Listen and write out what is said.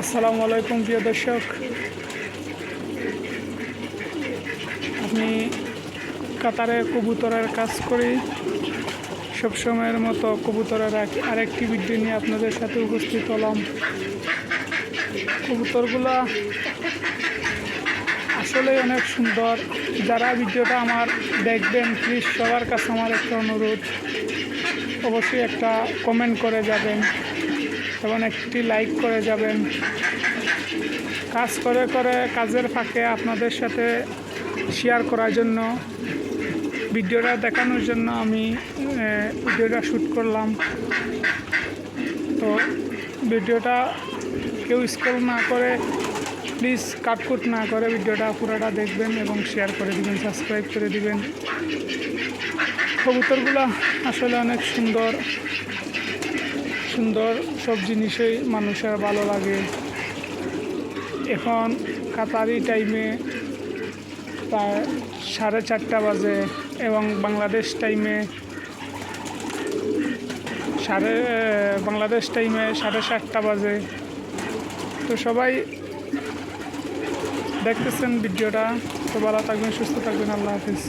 আসসালামু আলাইকুম প্রিয় দর্শক, আমি কাতারে কবুতরের কাজ করি। সবসময়ের মতো কবুতরের আরেকটি ভিডিও নিয়ে আপনাদের সাথে উপস্থিত হলাম। কবুতরগুলা আসলেই অনেক সুন্দর। যারা ভিডিওটা আমার দেখবেন, প্লিজ সবার কাছে আমার একটা অনুরোধ, অবশ্যই একটা কমেন্ট করে যাবেন এবং একটি লাইক করে যাবেন। কাজ করে করে কাজের ফাঁকে আপনাদের সাথে শেয়ার করার জন্য, ভিডিওটা দেখানোর জন্য আমি ভিডিওটা শ্যুট করলাম। তো ভিডিওটা কেউ স্ক্রল না করে, প্লিজ কাটকুট না করে ভিডিওটা পুরোটা দেখবেন এবং শেয়ার করে দিবেন, সাবস্ক্রাইব করে দিবেন। কবুতরগুলো আসলে অনেক সুন্দর সুন্দর, সব জিনিসই মানুষের ভালো লাগে। এখন কাতারি টাইমে প্রায় 4:30 বাজে এবং বাংলাদেশ টাইমে 7:30 বাজে। তো সবাই দেখতেছেন ভিডিওটা। তো ভালো থাকবেন, সুস্থ থাকবেন। আল্লাহ হাফিজ।